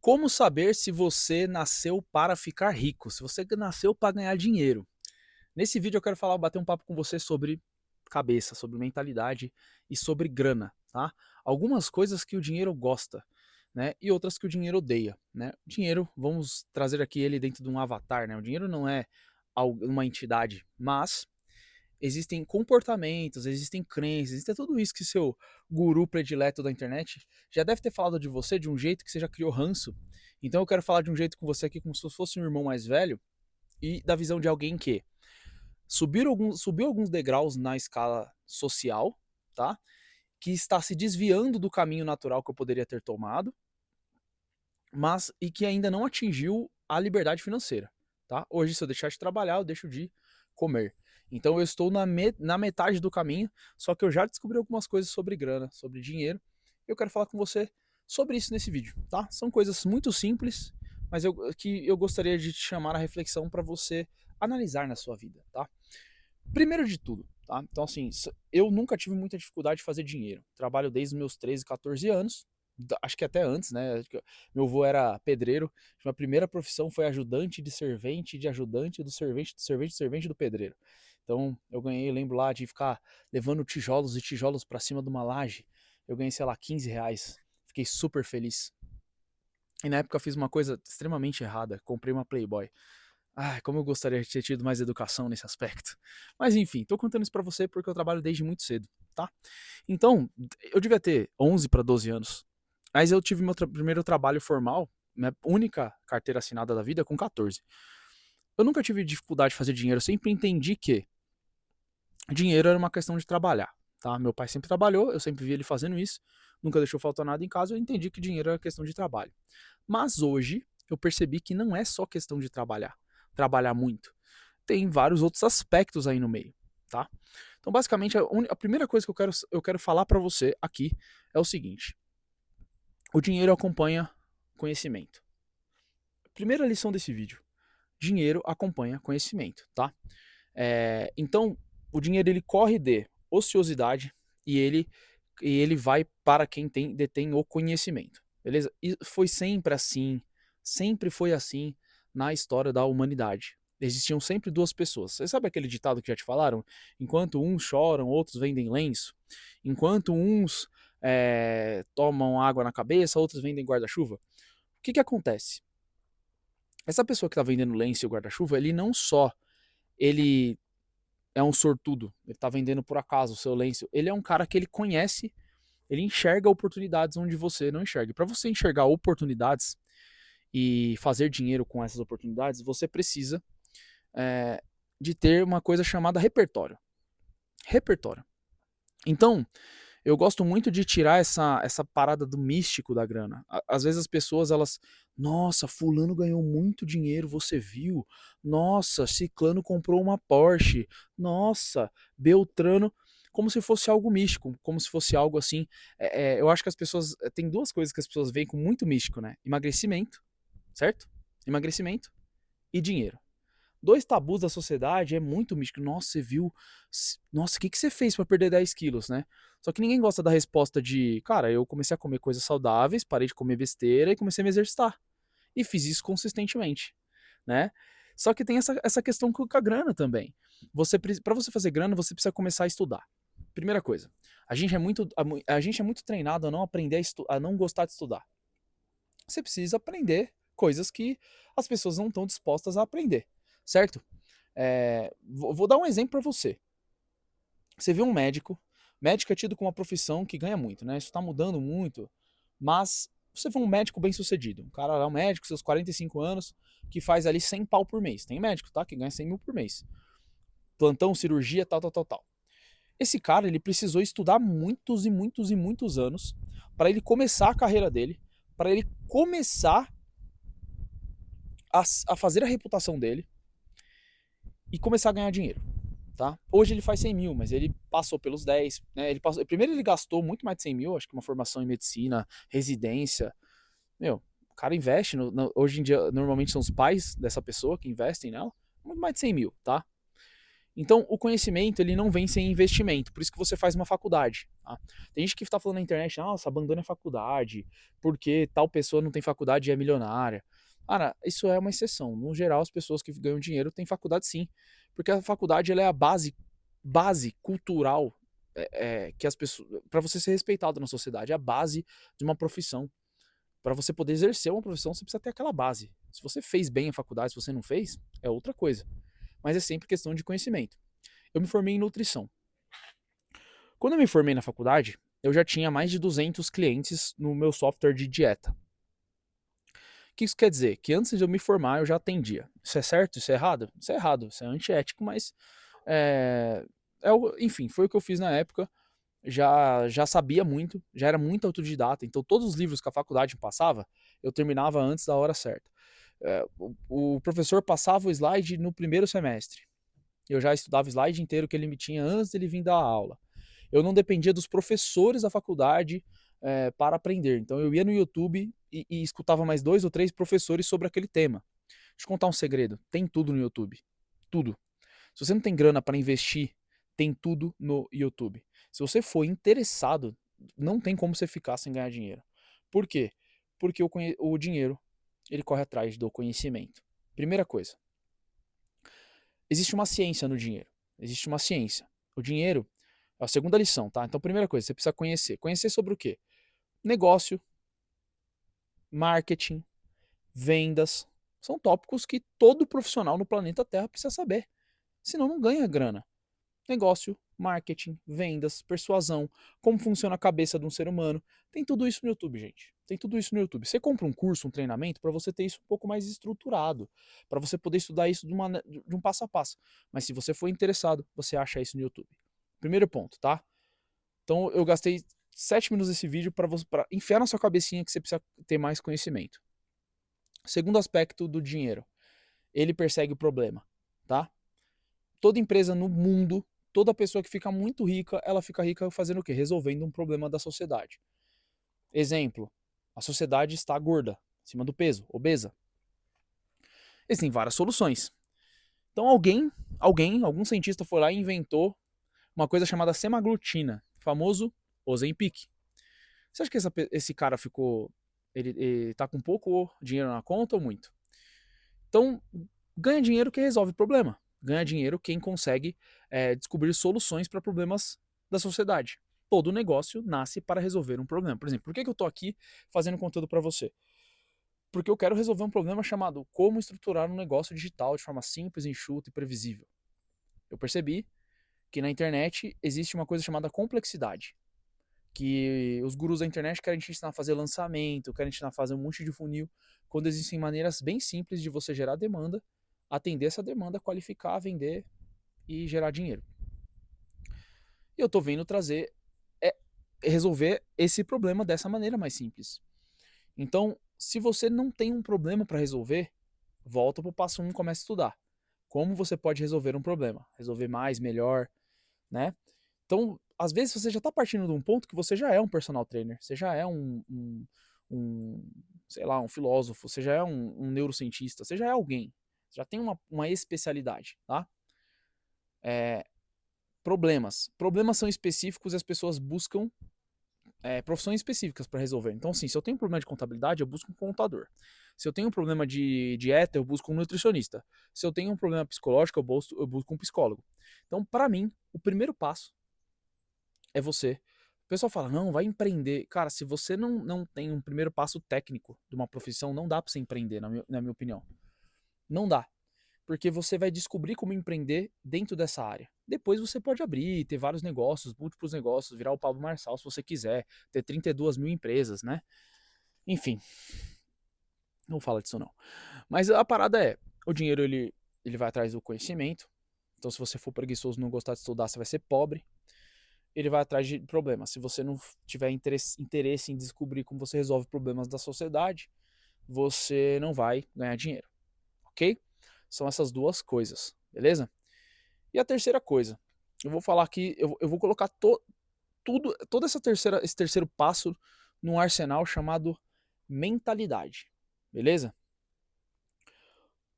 Como saber se você nasceu para ficar rico? Se você nasceu para ganhar dinheiro? Nesse vídeo eu quero bater um papo com você sobre cabeça, sobre mentalidade e sobre grana, tá? Algumas coisas que o dinheiro gosta, né? E outras que o dinheiro odeia, né? Dinheiro, vamos trazer aqui ele dentro de um avatar, né? O dinheiro não é uma entidade, mas existem comportamentos, existem crenças, existe tudo isso que seu guru predileto da internet já deve ter falado de você de um jeito que você já criou ranço. Então eu quero falar de um jeito com você aqui como se fosse um irmão mais velho e da visão de alguém que subiu alguns degraus na escala social, tá? Que está se desviando do caminho natural que eu poderia ter tomado, mas e que ainda não atingiu a liberdade financeira, tá? Hoje, se eu deixar de trabalhar, eu deixo de comer. Então eu estou na metade do caminho, só que eu já descobri algumas coisas sobre grana, sobre dinheiro. Eu quero falar com você sobre isso nesse vídeo, tá? São coisas muito simples, mas que eu gostaria de te chamar a reflexão para você analisar na sua vida, tá? Primeiro de tudo, tá? Então, assim, eu nunca tive muita dificuldade de fazer dinheiro. Trabalho desde os meus 13, 14 anos. Acho que até antes, né? Meu avô era pedreiro. Minha primeira profissão foi ajudante de ajudante, do servente, do servente, do servente do pedreiro. Então, eu ganhei, lembro lá de ficar levando tijolos e tijolos para cima de uma laje. Eu ganhei, sei lá, R$ 15. Fiquei super feliz. E na época eu fiz uma coisa extremamente errada. Comprei uma Playboy. Ai, como eu gostaria de ter tido mais educação nesse aspecto. Mas enfim, tô contando isso pra você porque eu trabalho desde muito cedo, tá? Então, eu devia ter 11 para 12 anos. Mas eu tive meu primeiro trabalho formal, minha única carteira assinada da vida, com 14. Eu nunca tive dificuldade de fazer dinheiro, eu sempre entendi que dinheiro era uma questão de trabalhar, tá? Meu pai sempre trabalhou, eu sempre vi ele fazendo isso, nunca deixou faltar nada em casa, eu entendi que dinheiro era questão de trabalho. Mas hoje, eu percebi que não é só questão de trabalhar muito. Tem vários outros aspectos aí no meio, tá? Então, basicamente, a primeira coisa que eu quero falar para você aqui é o seguinte: o dinheiro acompanha conhecimento. Primeira lição desse vídeo: dinheiro acompanha conhecimento, tá? Então, o dinheiro ele corre de ociosidade e ele vai para quem detém o conhecimento, beleza? E foi sempre foi assim na história da humanidade. Existiam sempre duas pessoas. Você sabe aquele ditado que já te falaram? Enquanto uns choram, outros vendem lenço. Enquanto uns tomam água na cabeça, outros vendem guarda-chuva. O que que acontece? Essa pessoa que está vendendo lenço e guarda-chuva, ele não só ele é um sortudo, ele tá vendendo por acaso o seu lenço. Ele é um cara que ele conhece, ele enxerga oportunidades onde você não enxerga. Para você enxergar oportunidades e fazer dinheiro com essas oportunidades, você precisa é, de ter uma coisa chamada repertório. Repertório. Então, eu gosto muito de tirar essa parada do místico da grana. Às vezes as pessoas, elas, nossa, fulano ganhou muito dinheiro, você viu? Nossa, ciclano comprou uma Porsche. Nossa, Beltrano, como se fosse algo místico, como se fosse algo assim. Eu acho que as pessoas, tem duas coisas que as pessoas veem com muito místico, né? Emagrecimento, certo? Emagrecimento e dinheiro. Dois tabus da sociedade é muito místico. Nossa, você viu? Nossa, o que você fez para perder 10 quilos, né? Só que ninguém gosta da resposta de, cara, eu comecei a comer coisas saudáveis, parei de comer besteira e comecei a me exercitar. E fiz isso consistentemente, né? Só que tem essa questão com a grana também. Para você fazer grana, você precisa começar a estudar. Primeira coisa, a gente é muito treinado a não aprender a não gostar de estudar. Você precisa aprender coisas que as pessoas não estão dispostas a aprender, certo? Vou dar um exemplo para você. Você vê um médico, médico é tido como uma profissão que ganha muito, né? Isso está mudando muito, mas você vê um médico bem sucedido, um cara lá, um médico, seus 45 anos, que faz ali 100 pau por mês. Tem médico, tá? Que ganha 100 mil por mês. Plantão, cirurgia, tal, tal, tal, tal. Esse cara, ele precisou estudar muitos e muitos e muitos anos para ele começar a carreira dele, para ele começar a fazer a reputação dele e começar a ganhar dinheiro. Tá? Hoje ele faz 100 mil, mas ele passou pelos 10. Né? Primeiro ele gastou muito mais de 100 mil, acho que uma formação em medicina, residência. Meu, o cara investe, hoje em dia normalmente são os pais dessa pessoa que investem nela, muito mais de 100 mil, tá? Então, o conhecimento, ele não vem sem investimento, por isso que você faz uma faculdade. Tá? Tem gente que está falando na internet, nossa, abandona a faculdade, porque tal pessoa não tem faculdade e é milionária. Cara, isso é uma exceção. No geral, as pessoas que ganham dinheiro têm faculdade sim, porque a faculdade ela é a base cultural que as pessoas, para você ser respeitado na sociedade, é a base de uma profissão. Para você poder exercer uma profissão, você precisa ter aquela base. Se você fez bem a faculdade, se você não fez, é outra coisa. Mas é sempre questão de conhecimento. Eu me formei em nutrição. Quando eu me formei na faculdade, eu já tinha mais de 200 clientes no meu software de dieta. O que isso quer dizer? Que antes de eu me formar, eu já atendia. Isso é certo? Isso é errado? Isso é errado. Isso é antiético, mas enfim, foi o que eu fiz na época. Já sabia muito, já era muito autodidata. Então, todos os livros que a faculdade me passava, eu terminava antes da hora certa. O professor passava o slide no primeiro semestre. Eu já estudava o slide inteiro que ele me tinha antes dele vir dar a aula. Eu não dependia dos professores da faculdade para aprender. Então eu ia no YouTube e escutava mais 2 ou 3 professores sobre aquele tema. Deixa eu contar um segredo: tem tudo no YouTube. Tudo. Se você não tem grana para investir, tem tudo no YouTube. Se você for interessado, não tem como você ficar sem ganhar dinheiro. Por quê? Porque o dinheiro ele corre atrás do conhecimento. Primeira coisa. Existe uma ciência no dinheiro. Existe uma ciência. O dinheiro é a segunda lição, tá? Então, primeira coisa, você precisa conhecer. Conhecer sobre o quê? Negócio, marketing, vendas. São tópicos que todo profissional no planeta Terra precisa saber. Senão não ganha grana. Negócio, marketing, vendas, persuasão, como funciona a cabeça de um ser humano. Tem tudo isso no YouTube, gente. Tem tudo isso no YouTube. Você compra um curso, um treinamento, para você ter isso um pouco mais estruturado, para você poder estudar isso de um passo a passo. Mas se você for interessado, você acha isso no YouTube. Primeiro ponto, tá? Então eu gastei 7 minutos desse vídeo para enfiar na sua cabecinha que você precisa ter mais conhecimento. Segundo aspecto do dinheiro, ele persegue o problema, tá? Toda empresa no mundo, toda pessoa que fica muito rica, ela fica rica fazendo o quê? Resolvendo um problema da sociedade. Exemplo, a sociedade está gorda, acima do peso, obesa. Existem várias soluções. Então algum cientista foi lá e inventou uma coisa chamada semaglutida, famoso Ozempic. Você acha que esse cara ficou, ele tá com pouco dinheiro na conta ou muito? Então, ganha dinheiro quem resolve o problema. Ganha dinheiro quem consegue descobrir soluções para problemas da sociedade. Todo negócio nasce para resolver um problema. Por exemplo, por que eu estou aqui fazendo conteúdo para você? Porque eu quero resolver um problema chamado como estruturar um negócio digital de forma simples, enxuta e previsível. Eu percebi que na internet existe uma coisa chamada complexidade. Que os gurus da internet querem te ensinar a fazer lançamento, querem te ensinar a fazer um monte de funil, quando existem maneiras bem simples de você gerar demanda, atender essa demanda, qualificar, vender e gerar dinheiro. E eu tô vendo resolver esse problema dessa maneira mais simples. Então, se você não tem um problema para resolver, volta pro passo 1 e começa a estudar. Como você pode resolver um problema? Resolver mais, melhor, né? Então, às vezes você já está partindo de um ponto que você já é um personal trainer, você já é sei lá, um filósofo, você já é um neurocientista, você já é alguém, já tem uma especialidade, tá? Problemas. Problemas são específicos e as pessoas buscam profissões específicas para resolver. Então, assim, se eu tenho um problema de contabilidade, eu busco um contador. Se eu tenho um problema de dieta, eu busco um nutricionista. Se eu tenho um problema psicológico, eu busco um psicólogo. Então, para mim, o primeiro passo é você. O pessoal fala, não, vai empreender. Cara, se você não tem um primeiro passo técnico de uma profissão, não dá pra você empreender, na minha opinião. Não dá. Porque você vai descobrir como empreender dentro dessa área. Depois você pode abrir, ter vários negócios, múltiplos negócios, virar o Pablo Marçal se você quiser, ter 32 mil empresas, né? Enfim, não fala disso não. Mas a parada é, o dinheiro ele vai atrás do conhecimento. Então se você for preguiçoso e não gostar de estudar, você vai ser pobre. Ele vai atrás de problemas. Se você não tiver interesse em descobrir como você resolve problemas da sociedade, você não vai ganhar dinheiro, ok? São essas duas coisas, beleza? E a terceira coisa, eu vou falar aqui, eu vou colocar todo esse terceiro passo num arsenal chamado mentalidade, beleza?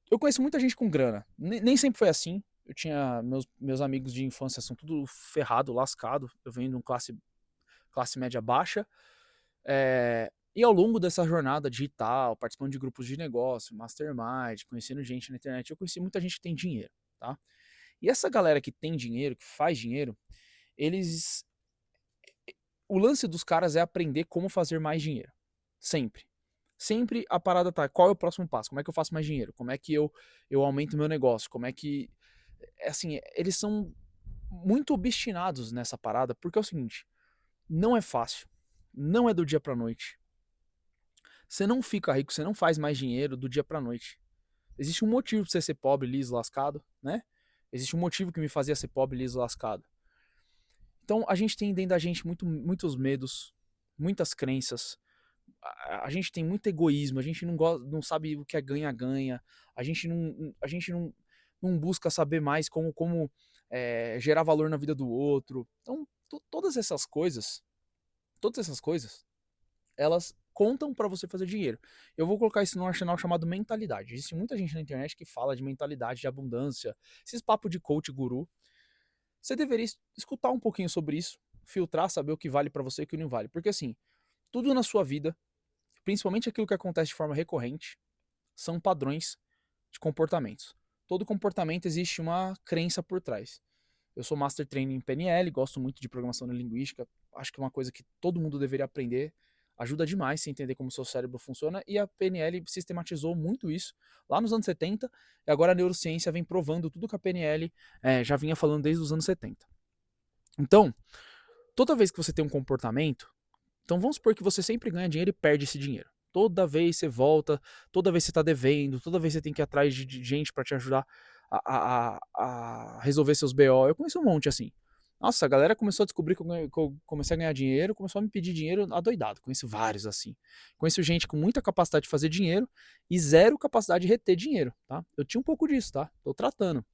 Eu conheço muita gente com grana, nem sempre foi assim. eu tinha meus amigos de infância são tudo ferrado, lascado. Eu venho de uma classe média baixa. E ao longo dessa jornada digital, participando de grupos de negócio, mastermind, conhecendo gente na internet, eu conheci muita gente que tem dinheiro, tá? E essa galera que tem dinheiro, que faz dinheiro, eles. O lance dos caras é aprender como fazer mais dinheiro. Sempre. Sempre a parada tá. Qual é o próximo passo? Como é que eu faço mais dinheiro? Como é que eu aumento meu negócio? Como é que. Assim, eles são muito obstinados nessa parada, porque é o seguinte: não é fácil. Não é do dia pra noite. Você não fica rico, você não faz mais dinheiro do dia pra noite. Existe um motivo pra você ser pobre, liso, lascado, né? Existe um motivo que me fazia ser pobre, liso, lascado. Então a gente tem dentro da gente muitos medos, muitas crenças. A gente tem muito egoísmo, a gente não sabe o que é ganha-ganha, a gente não busca saber mais como gerar valor na vida do outro. Então, todas essas coisas, elas contam para você fazer dinheiro. Eu vou colocar isso num arsenal chamado mentalidade. Existe muita gente na internet que fala de mentalidade de abundância, esses papos de coach guru. Você deveria escutar um pouquinho sobre isso, filtrar, saber o que vale para você e o que não vale. Porque assim, tudo na sua vida, principalmente aquilo que acontece de forma recorrente, são padrões de comportamentos. Todo comportamento existe uma crença por trás. Eu sou Master Trainer em PNL, gosto muito de programação neurolinguística, acho que é uma coisa que todo mundo deveria aprender, ajuda demais você entender como o seu cérebro funciona, e a PNL sistematizou muito isso lá nos anos 70, e agora a neurociência vem provando tudo que a PNL já vinha falando desde os anos 70. Então, toda vez que você tem um comportamento, então vamos supor que você sempre ganha dinheiro e perde esse dinheiro. Toda vez você volta, toda vez você está devendo, toda vez você tem que ir atrás de gente para te ajudar a resolver seus BO. Eu conheço um monte assim. Nossa, a galera começou a descobrir que eu comecei a ganhar dinheiro, começou a me pedir dinheiro adoidado. Conheço vários assim. Conheço gente com muita capacidade de fazer dinheiro e zero capacidade de reter dinheiro, tá? Eu tinha um pouco disso, tá? Tô tratando.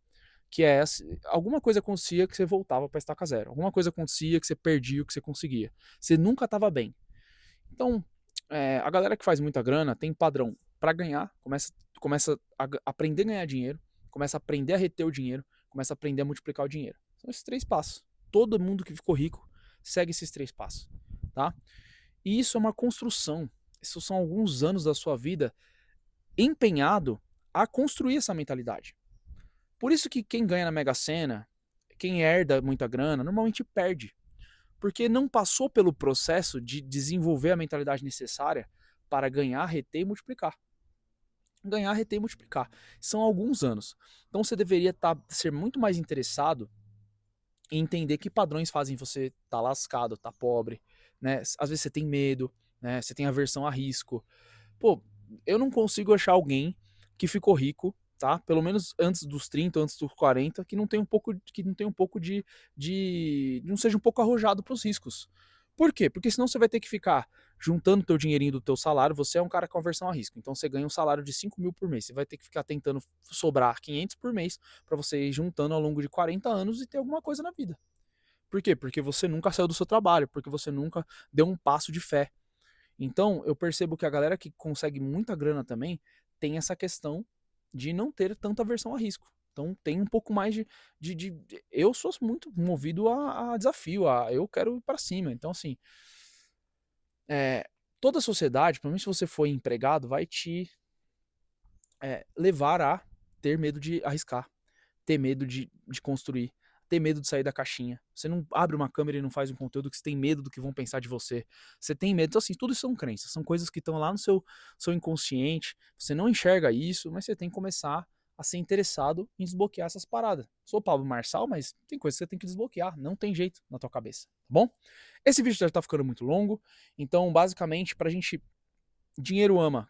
Que é alguma coisa acontecia que você voltava para estaca zero. Alguma coisa acontecia que você perdia o que você conseguia. Você nunca estava bem. Então, a galera que faz muita grana tem padrão para ganhar, começa a aprender a ganhar dinheiro, começa a aprender a reter o dinheiro, começa a aprender a multiplicar o dinheiro. São esses 3 passos. Todo mundo que ficou rico segue esses 3 passos, tá? E isso é uma construção. Isso são alguns anos da sua vida empenhado a construir essa mentalidade. Por isso que quem ganha na Mega Sena, quem herda muita grana, normalmente perde. Porque não passou pelo processo de desenvolver a mentalidade necessária para ganhar, reter e multiplicar. Ganhar, reter e multiplicar. São alguns anos. Então você deveria ser muito mais interessado em entender que padrões fazem você estar lascado, estar pobre, né? Às vezes você tem medo, né? Você tem aversão a risco. Pô, eu não consigo achar alguém que ficou rico, tá? Pelo menos antes dos 30, antes dos 40, que não tem um pouco não seja um pouco arrojado para os riscos. Por quê? Porque senão você vai ter que ficar juntando teu dinheirinho do teu salário. Você é um cara com aversão a risco, então você ganha um salário de 5 mil por mês. Você vai ter que ficar tentando sobrar 500 por mês para você ir juntando ao longo de 40 anos e ter alguma coisa na vida. Por quê? Porque você nunca saiu do seu trabalho, porque você nunca deu um passo de fé. Então, eu percebo que a galera que consegue muita grana também tem essa questão de não ter tanta aversão a risco. Então, tem um pouco mais eu sou muito movido a desafio, eu quero ir para cima. Então, assim, toda a sociedade, principalmente se você for empregado, vai te levar a ter medo de arriscar, ter medo de construir, ter medo de sair da caixinha. Você não abre uma câmera e não faz um conteúdo que você tem medo do que vão pensar de você. Você tem medo. Então, assim, tudo isso são crenças, são coisas que estão lá no seu inconsciente. Você não enxerga isso, mas você tem que começar a ser interessado em desbloquear essas paradas. Sou o Pablo Marçal, mas tem coisas que você tem que desbloquear. Não tem jeito na tua cabeça, tá bom? Esse vídeo já tá ficando muito longo, então, basicamente, pra gente. Dinheiro ama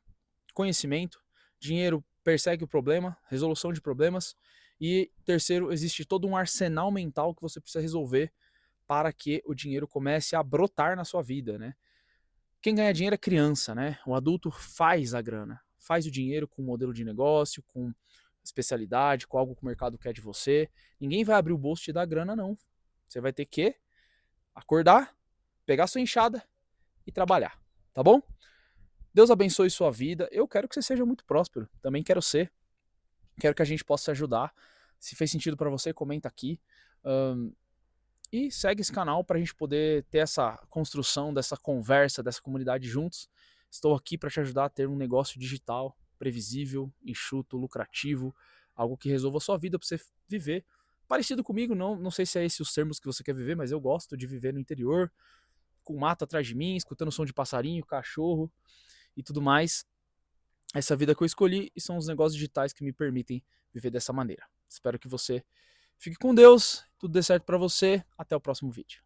conhecimento, dinheiro persegue o problema, resolução de problemas. E terceiro, existe todo um arsenal mental que você precisa resolver para que o dinheiro comece a brotar na sua vida, né? Quem ganha dinheiro é criança, né? O adulto faz a grana, faz o dinheiro com um modelo de negócio, com especialidade, com algo que o mercado quer de você. Ninguém vai abrir o bolso e te dar grana, não. Você vai ter que acordar, pegar sua enxada e trabalhar, tá bom? Deus abençoe sua vida. Eu quero que você seja muito próspero. Também quero ser. Quero que a gente possa ajudar. Se fez sentido para você, comenta aqui. E segue esse canal para a gente poder ter essa construção dessa conversa, dessa comunidade juntos. Estou aqui para te ajudar a ter um negócio digital previsível, enxuto, lucrativo, algo que resolva a sua vida para você viver parecido comigo. Não sei se é esses os termos que você quer viver, mas eu gosto de viver no interior, com mato atrás de mim, escutando som de passarinho, cachorro e tudo mais. Essa vida que eu escolhi e são os negócios digitais que me permitem viver dessa maneira. Espero que você fique com Deus, tudo dê certo para você. Até o próximo vídeo.